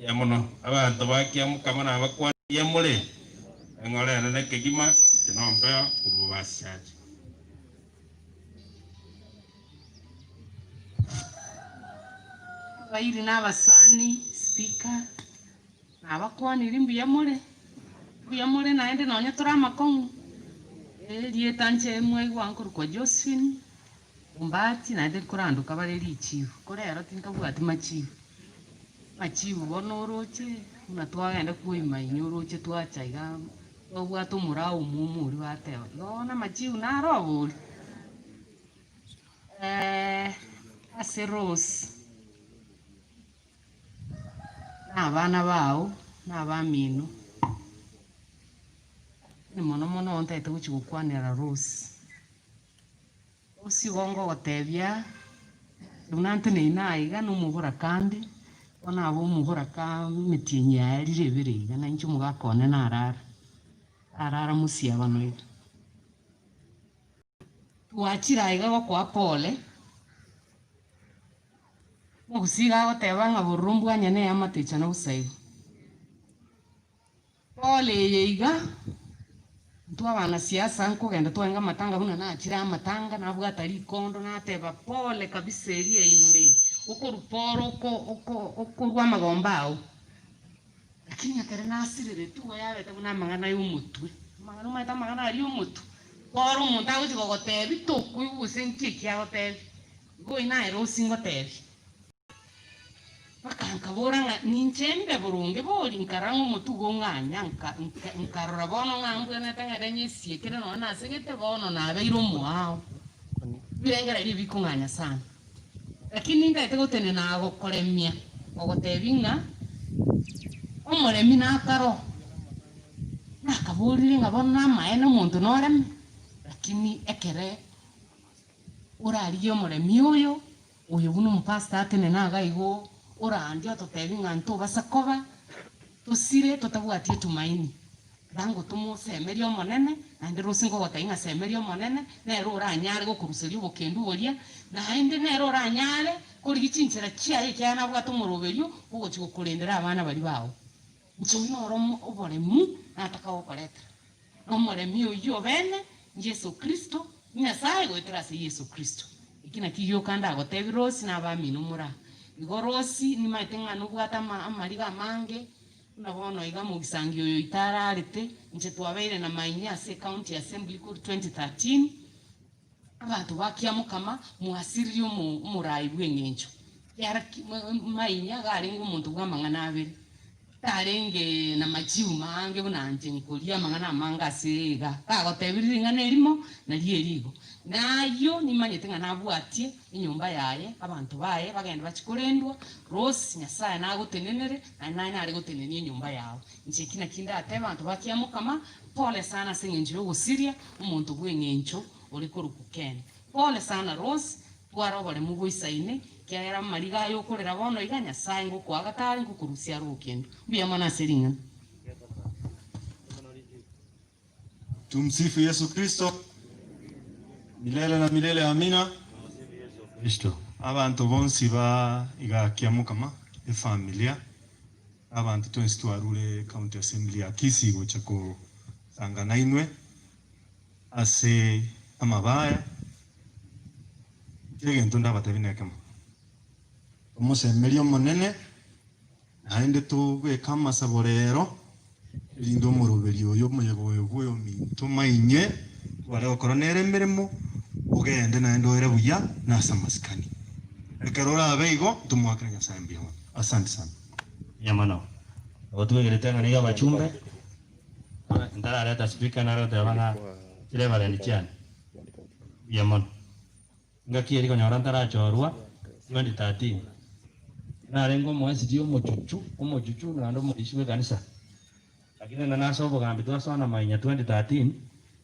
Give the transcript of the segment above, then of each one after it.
ya muno abantu bakiamuka mana bakwa yamule ngole na kegima tinombe kurubashaje bairi n'abasani speaker n'abakwani rimbi yamule naende nonya turamakongu lietanje mwe wankuru kwa Josephine umbati naende kuranduka bareri ichivu korero tinkabwati machivu bonoroche natwagenda kuima inyoroche twachaiga obwato murao mumuri bateba nona machivu naroburi ase Rose n'abana bao n'abamino ni mono ntaite guchigukwanira Rose usigongo gotebia dunante ni naiga n'umuhura kandi ona abo umuhura ka mitinya yarire biriga na incho mugakone arara musia banoira twachiraiga gokwa pole mugusiga goteba nga burumbu anyane amatecha na usaigo pole yeiga twabana siasa nkugenda twenga matanga buna nachira amatanga nabwata rikondo nateba pole kabisa eria ine ukoruporo ukorwa magombao lakini akere nasirire tu yabete buna mangana y'umutwe mangana ari umutu poro umuntu aguti gotebi tukuyuse nkiki agotebi go ina Rose ngotebi bakankabora ninchembe burunge bori nkarango umutugo nganya nkarora bono ngambwe natangaranye siekere no nasegete bono nabeiro muao birengera bikunganya sana lakini ndaite gotene na gokoremia ogotebinga omoremi nakaro nakaburire ngabona maene muntu norem lakini ekere urariyo omoremi uyo buno mpasta atene nagaigo orandio totebinga nto basakoba tosire totabwatie tumaini dango tumusemerio monene ande Rose gotainga semerio monene nero oranyare gokuruserio bokendu boria naende nero oranyare korigichinchera chiaye cyana bwa tumuroberio ugochiko kurendera abana bari bawo nchino oromo oboremu nataka gokoreta omoremi uyo bene Yesu Kristo nyasaye goitrase Yesu Kristo ikina kiyo kanda gotebi Rose n'abamino mura igorosi ni maitenga nubwata amariga mange nabono iga mu gisangio yo itararete nje twabeire na mainya ase county assembly ku 2013 abantu bakiamukama muasiriyo murai bwengencho yara mainya gari ngumuntu gwamangana abiri tarenge na machiu mange bunanje nkolia mangana manga sega kagotebirira ngana erimo na lierigo nayo nimanyetenga nabwatie inyumba yaye abantu baye bagenda bachikorendwa Rose nyasaye nagotenenere na nari gotenenia inyumba yawe nje kina kinda ate abantu bakiamukama pole sana sengenjiro gusiria umuntu bwengencho uri korukukene pole sana Rose twarobore mubuisaine kiara mariga yo korera bono iga nyasaye ngokwaga tari ngokurusia rukendo bia mana seringa. Tumsifu Yesu Kristo milele na milele, amina. Kristo Abantu bonsi ba iga kiamukama familia abantu twensi twarure county assembly ya Kisigo chako sangana inwe ase amabaya tegento ndabatabine kama omusemerio monene aende tugwe kama saborero lindo muroberio yo muyegoyo gwe minto mainye wale okoronere mirimo ugende na ndoere buya na samaskani ekerora abeigo tumwakanya sambia. Asante sana yamano otwegerete ngani ga bachumbe ndara leta speaker na leta bana kile baleni cyane yamano ngaki eri konyora ndara chorwa 2013 narengo mwezi dio mochuchu na ndo mwishwe kanisa lakini na naso bogambi twasona mainya 2013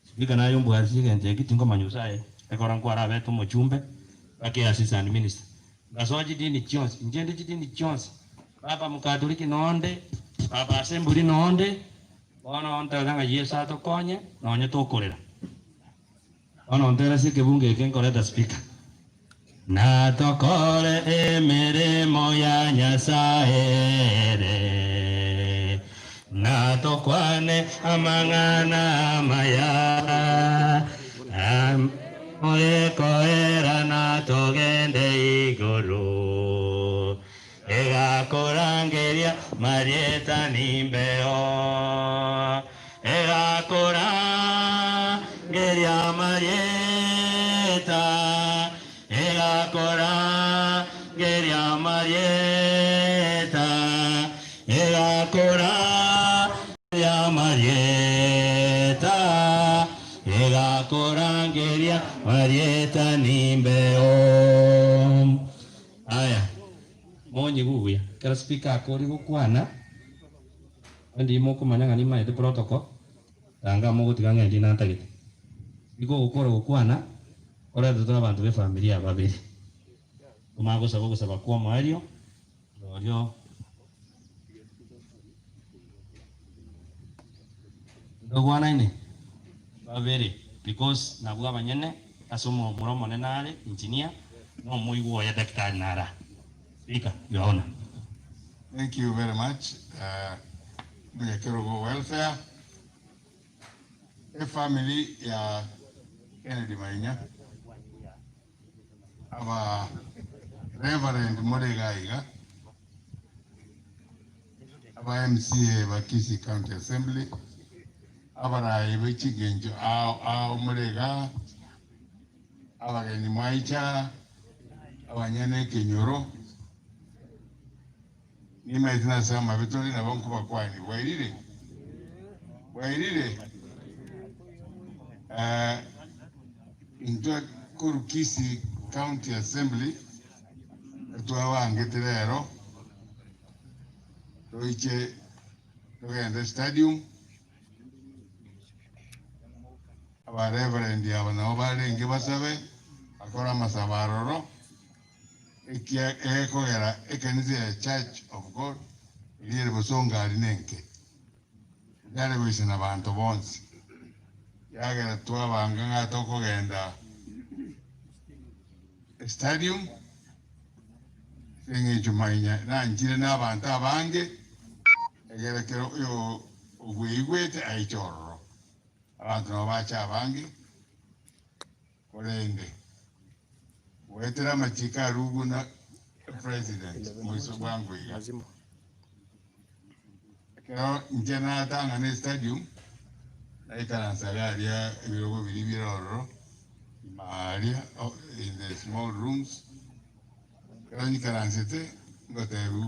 speaker na yombo asige kitingo manyusaye ekora nkwara beto mochumbe ake assistant minister gasoji dini chonsi njende dini chonsi baba mukatoliki nonde baba assembly nonde bona onta nga yesa to konye nonye to korera ona ontera sike bunge kenkoreta speaker na tokore emirimo ya Nyasaye na tokwane amang'ana maya oekoera na togende iguru egakorangeria marieta nimbeo egakorangeria marieta egakorangeria marieta egakorangeria marieta egakorangeria marieta nimbeo. Aya monyi guguya kera speaker akori gukwana ndi moko manyanga ni mai de protocol tanga mogo tiganga ndi nantagite iko gukora gukwana ora tutora abantu be familia babiri umago saba kwa Mario Lorio dogwana ine babiri because nabwa abanyene asomo muromo nenale engineer no muigo ya daktari nara speaker yaona. Thank you very much. Mwekerogo welfare. A family ya Kennedy Mainya. Aba Reverend Modegaiga. Aba MCA Bakisi County Assembly. Aba Raibechi Genjo Modega. Aba Geni Maicha. Aba Nyane Kenyoro. Nima itina sama betoli na banku bakwani wairire into Kurukisi County Assembly tuwa wangeterero toiche togenda stadium aba reverend aba nabo barenge basabe akora masabaroro ekogera ekanisa ya Church of God iliere busonga alinenke yale wisina bantu bonsi yagera twabanga ngato kogenda stadium singe Jumainya nanjire n'abantu abange egerekero yo ugwigwete aichorro abantu babacha abange kolende wetera machika rugu na president mwiso gwangu iga kero njena tanga ne stadium naikana sagaria ibirogo biri biroro maria in the small rooms kero nyikana nsete ngoteru